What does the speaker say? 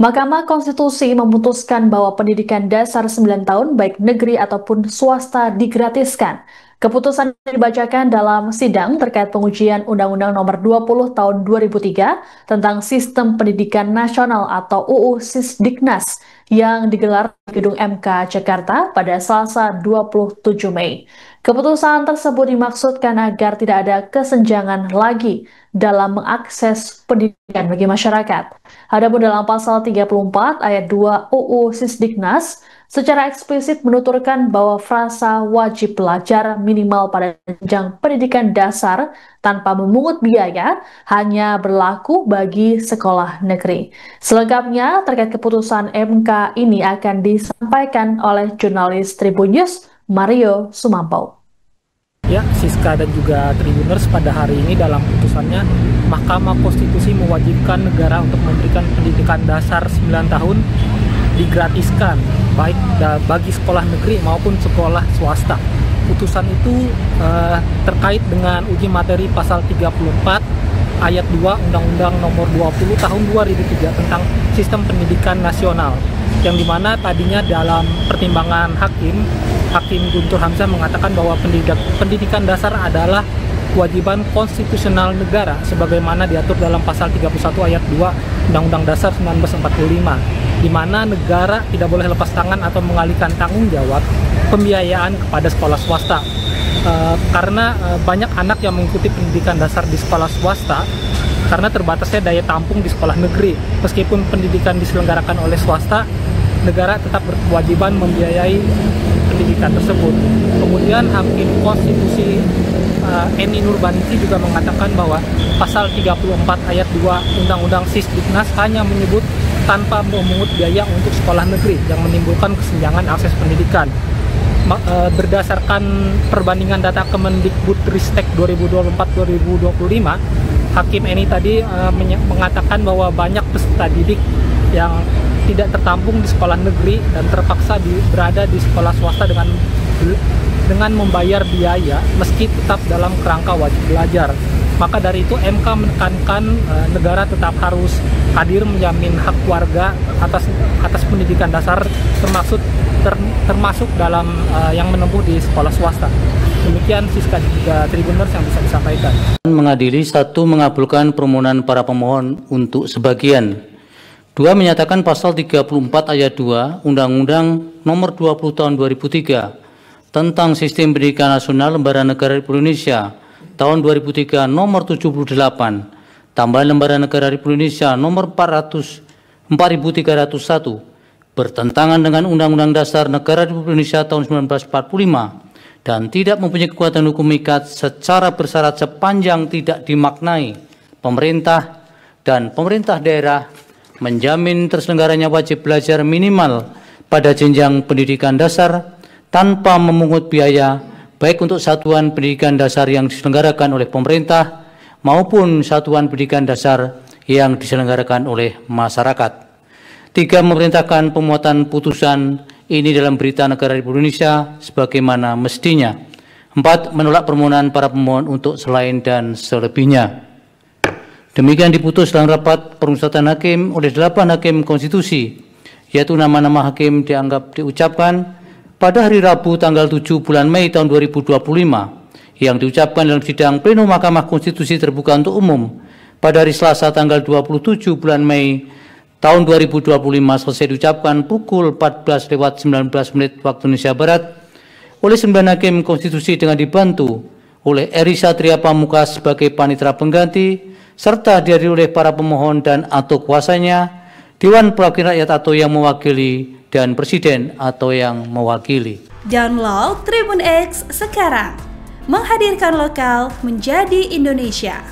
Mahkamah Konstitusi memutuskan bahwa pendidikan dasar 9 tahun baik negeri ataupun swasta digratiskan. Keputusan dibacakan dalam sidang terkait pengujian Undang-Undang Nomor 20 Tahun 2003 tentang Sistem Pendidikan Nasional atau UU Sisdiknas yang digelar di Gedung MK Jakarta pada Selasa 27 Mei. Keputusan tersebut dimaksudkan agar tidak ada kesenjangan lagi dalam mengakses pendidikan bagi masyarakat. Adapun dalam pasal 34 ayat 2 UU Sisdiknas secara eksplisit menuturkan bahwa frasa wajib belajar minimal pada jenjang pendidikan dasar tanpa memungut biaya hanya berlaku bagi sekolah negeri. Selengkapnya terkait keputusan MK ini akan disampaikan oleh jurnalis Tribun News Mario Sumampo. Ya, Siska dan juga Tribuners, pada hari ini dalam putusannya Mahkamah Konstitusi mewajibkan negara untuk memberikan pendidikan dasar 9 tahun digratiskan baik bagi sekolah negeri maupun sekolah swasta. Putusan itu terkait dengan uji materi pasal 34 ayat 2 Undang-Undang Nomor 20 Tahun 2003 tentang Sistem Pendidikan Nasional, yang dimana tadinya dalam pertimbangan Hakim Guntur Hamzah mengatakan bahwa pendidikan dasar adalah kewajiban konstitusional negara sebagaimana diatur dalam pasal 31 ayat 2 Undang-Undang Dasar 1945, di mana negara tidak boleh lepas tangan atau mengalihkan tanggung jawab pembiayaan kepada sekolah swasta. Karena banyak anak yang mengikuti pendidikan dasar di sekolah swasta karena terbatasnya daya tampung di sekolah negeri. Meskipun pendidikan diselenggarakan oleh swasta, negara tetap berkewajiban membiayai pendidikan tersebut. Kemudian Hakim Konstitusi Eni Nurbaningsi juga mengatakan bahwa pasal 34 ayat 2 Undang-Undang Sisdiknas hanya menyebut tanpa memungut biaya untuk sekolah negeri yang menimbulkan kesenjangan akses pendidikan. Berdasarkan perbandingan data Kemendikbudristek 2024-2025, Hakim Eni tadi mengatakan bahwa banyak peserta didik yang tidak tertampung di sekolah negeri dan terpaksa berada di sekolah swasta dengan membayar biaya meski tetap dalam kerangka wajib belajar. Maka dari itu MK menekankan negara tetap harus hadir menjamin hak warga atas pendidikan dasar termasuk dalam yang menempuh di sekolah swasta. Demikian Siska juga Tribuners yang bisa disampaikan. Mengadili, 1. Mengabulkan permohonan para pemohon untuk sebagian. 2. Menyatakan pasal 34 ayat 2 Undang-Undang Nomor 20 Tahun 2003 tentang Sistem Pendidikan Nasional Lembaran Negara Republik Indonesia tahun 2003 Nomor 78 tambahan Lembaran Negara Republik Indonesia Nomor 4301 bertentangan dengan Undang-Undang Dasar Negara Republik Indonesia tahun 1945 dan tidak mempunyai kekuatan hukum ikat secara bersyarat sepanjang tidak dimaknai pemerintah dan pemerintah daerah menjamin terselenggaranya wajib belajar minimal pada jenjang pendidikan dasar tanpa memungut biaya baik untuk satuan pendidikan dasar yang diselenggarakan oleh pemerintah maupun satuan pendidikan dasar yang diselenggarakan oleh masyarakat. 3. Memerintahkan pemuatan putusan ini dalam Berita Negara Republik Indonesia sebagaimana mestinya. 4. Menolak permohonan para pemohon untuk selain dan selebihnya. Demikian diputus dalam rapat permusyawaratan hakim oleh 8 hakim konstitusi, yaitu nama-nama hakim diucapkan pada hari Rabu tanggal 7 bulan Mei tahun 2025 yang diucapkan dalam sidang pleno Mahkamah Konstitusi terbuka untuk umum pada hari Selasa tanggal 27 bulan Mei tahun 2025 selesai diucapkan pukul 14:19 waktu Indonesia Barat oleh 9 hakim konstitusi dengan dibantu oleh Eri Satria Pamungkas sebagai panitera pengganti serta dihadiri oleh para pemohon dan atau kuasanya, Dewan Perwakilan Rakyat atau yang mewakili, dan Presiden atau yang mewakili. Download Tribun X sekarang, menghadirkan lokal menjadi Indonesia.